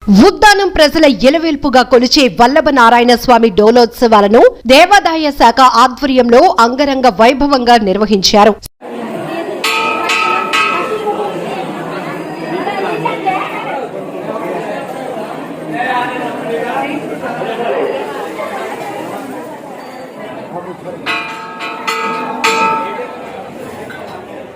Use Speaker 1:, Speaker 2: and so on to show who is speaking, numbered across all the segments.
Speaker 1: ఉద్దానం ప్రజల ఎలవేల్పుగా కొలిచే వల్లభ నారాయణ స్వామి డోలోత్సవాలను దేవాదాయ శాఖ ఆధ్వర్యంలో అంగరంగ వైభవంగా నిర్వహించారు.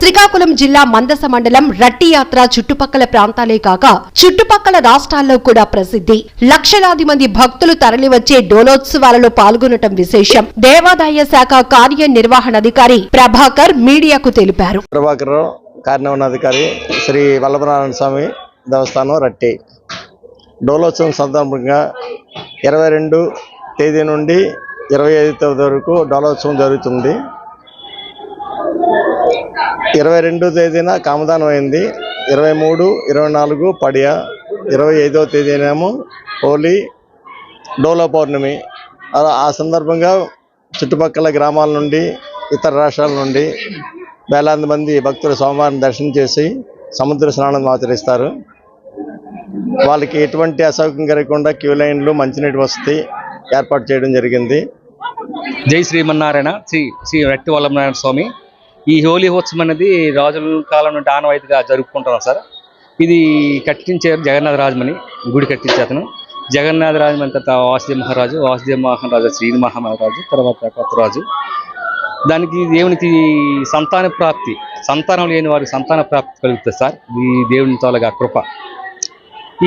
Speaker 1: శ్రీకాకుళం జిల్లా మందస మండలం రట్టి యాత్ర చుట్టుపక్కల ప్రాంతాలే కాక చుట్టుపక్కల రాష్ట్రాల్లో కూడా ప్రసిద్ధి. లక్షలాది మంది భక్తులు తరలివచ్చే డోలోత్సవాలలో పాల్గొనటం విశేషం. దేవాదాయ శాఖ కార్యనిర్వహణాధికారి ప్రభాకర్ మీడియాకు తెలిపారు.
Speaker 2: కార్యనిర్వహణాధికారి శ్రీ వల్లభనారాయణ స్వామి దేవస్థానం రట్టి డోలోత్సవం సందర్భంగా 22 తేదీ నుండి 25 తేదీ వరకు డోలోత్సవం జరుగుతుంది. 22 తేదీన కామదానం అయింది, 23, 24 పడియ, 25వ తేదీనేమో హోలీ డోలో పౌర్ణమి. ఆ సందర్భంగా చుట్టుపక్కల గ్రామాల నుండి ఇతర రాష్ట్రాల నుండి వేలాది మంది భక్తులు స్వామివారిని దర్శనం చేసి సముద్ర స్నానం ఆచరిస్తారు. వాళ్ళకి ఎటువంటి అసౌకర్యం కలగకుండా క్యూ లైన్లు, మంచినీటి వసతి ఏర్పాటు చేయడం జరిగింది.
Speaker 3: జై శ్రీమన్నారాయణ. శ్రీ రట్టి వల్లభనారాయణ స్వామి. ఈ హోలీ ఉత్సవం అనేది రాజుల కాలం నుండి ఆనవాయితీగా జరుపుకుంటున్నాం సార్. ఇది కట్టించారు జగన్నాథ రాజమని, గుడి కట్టించే అతను. జగన్నాథ రాజమని తర్వాత వాసుదేవ మహారాజు శ్రీని మహారాజు, తర్వాత కొత్తరాజు. దానికి దేవునికి సంతాన ప్రాప్తి, సంతానం లేని వారికి సంతాన ప్రాప్తి కలుగుతుంది సార్. ఈ దేవుని తోలగా కృప.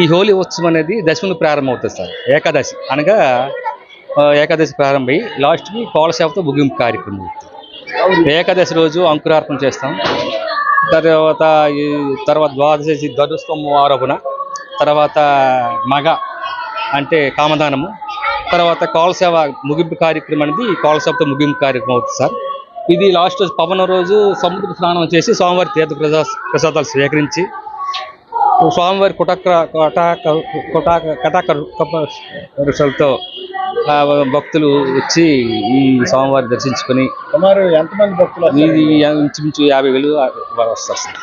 Speaker 3: ఈ హోలీ ఉత్సవం అనేది దశమి ప్రారంభమవుతుంది సార్. ఏకాదశి అనగా ఏకాదశి ప్రారంభమై లాస్ట్కి కోలసేవతో ముగింపు కార్యక్రమం. ఏకాదశి రోజు అంకురార్పణ చేస్తాం. తర్వాత ద్వాదశి ధ్వజస్తంభం ఆరోపణ, తర్వాత మగ అంటే కామదానము, తర్వాత కోలసేవ ముగింపు కార్యక్రమం అనేది కోలసేవతో ముగింపు కార్యక్రమం అవుతుంది సార్. ఇది లాస్ట్ రోజు పవన రోజు సముద్ర స్నానం చేసి స్వామివారి తీర్థ ప్రసాదాలు స్వీకరించి స్వామివారి కటాకరుషాలతో భక్తులు వచ్చి ఈ స్వామివారి దర్శించుకొని
Speaker 2: ఎంతమంది భక్తులు
Speaker 3: ఇది ఇంచుమించు 50,000 వస్తారు సార్.